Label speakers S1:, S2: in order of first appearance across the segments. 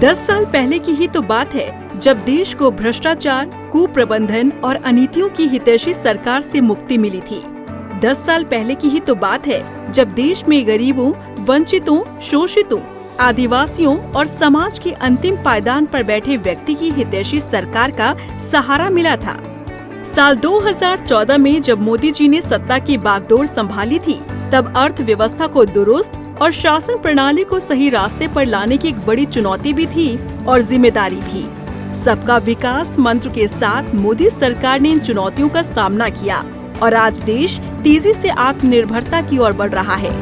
S1: 10 साल पहले की ही तो बात है जब देश को भ्रष्टाचार, कुप्रबंधन और अनीतियों की हितैषी सरकार से मुक्ति मिली थी। 10 साल पहले की ही तो बात है जब देश में गरीबों, वंचितों, शोषितों, आदिवासियों और समाज के अंतिम पायदान पर बैठे व्यक्ति की हितैषी सरकार का सहारा मिला था। साल 2014 में जब मोदी जी ने सत्ता की बागडोर संभाली थी, तब अर्थव्यवस्था को दुरुस्त और शासन प्रणाली को सही रास्ते पर लाने की एक बड़ी चुनौती भी थी और जिम्मेदारी भी। सबका विकास मंत्र के साथ मोदी सरकार ने इन चुनौतियों का सामना किया और आज देश तेजी से आत्मनिर्भरता की ओर बढ़ रहा है।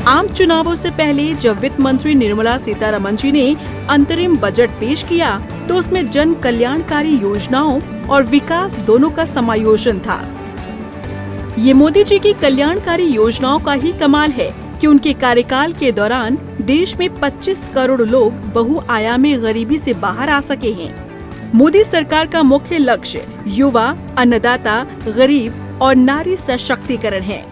S1: आम चुनावों से पहले जब वित्त मंत्री निर्मला सीतारमण जी ने अंतरिम बजट पेश किया, तो उसमें जन कल्याणकारी योजनाओं और विकास दोनों का समायोजन था। ये मोदी जी की कल्याणकारी योजनाओं का ही कमाल है कि उनके कार्यकाल के दौरान देश में 25 करोड़ लोग बहुआयामी गरीबी से बाहर आ सके हैं। मोदी सरकार का मुख्य लक्ष्य युवा, अन्नदाता, गरीब और नारी सशक्तिकरण है।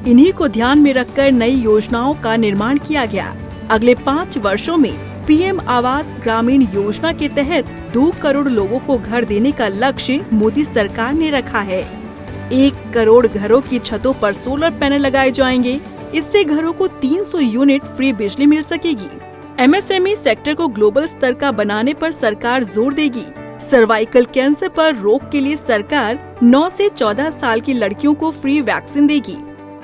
S1: इन्हीं को ध्यान में रखकर नई योजनाओं का निर्माण किया गया। अगले 5 वर्षों में पीएम आवास ग्रामीण योजना के तहत 2 करोड़ लोगों को घर देने का लक्ष्य मोदी सरकार ने रखा है। 1 करोड़ घरों की छतों पर सोलर पैनल लगाए जाएंगे। इससे घरों को 300 यूनिट फ्री बिजली मिल सकेगी। एमएसएमई सेक्टर को ग्लोबल स्तर का बनाने पर सरकार जोर देगी। सर्वाइकल कैंसर पर रोक के लिए सरकार 9 से 14 साल की लड़कियों को फ्री वैक्सीन देगी।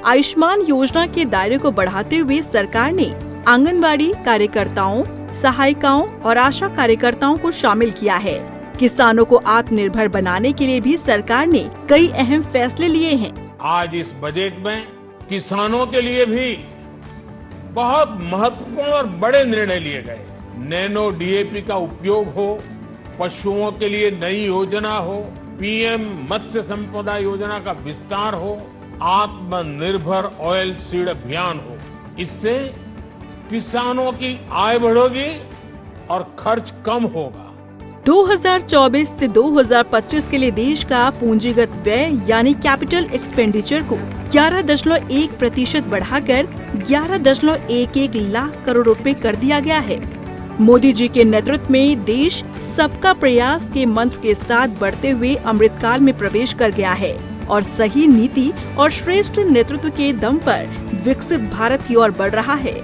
S1: आयुष्मान योजना के दायरे को बढ़ाते हुए सरकार ने आंगनबाड़ी कार्यकर्ताओं, सहायिकाओं और आशा कार्यकर्ताओं को शामिल किया है। किसानों को आत्मनिर्भर बनाने के लिए भी सरकार ने कई अहम फैसले लिए हैं।
S2: आज इस बजट में किसानों के लिए भी बहुत महत्वपूर्ण और बड़े निर्णय लिए गए। नैनो डीएपी का उपयोग हो, पशुओं के लिए नई योजना हो, पीएम मत्स्य संपदा योजना का विस्तार हो, आत्मनिर्भर ऑयल सीड अभियान हो। इससे किसानों की आय बढ़ेगी और खर्च कम होगा।
S1: 2024 से 2025 के लिए देश का पूंजीगत व्यय यानी कैपिटल एक्सपेंडिचर को 11.1% बढ़ाकर 11.11 लाख करोड़ रुपए कर दिया गया है। मोदी जी के नेतृत्व में देश सबका प्रयास के मंत्र के साथ बढ़ते हुए अमृतकाल में प्रवेश कर गया है और सही नीति और श्रेष्ठ नेतृत्व के दम पर विकसित भारत की ओर बढ़ रहा है।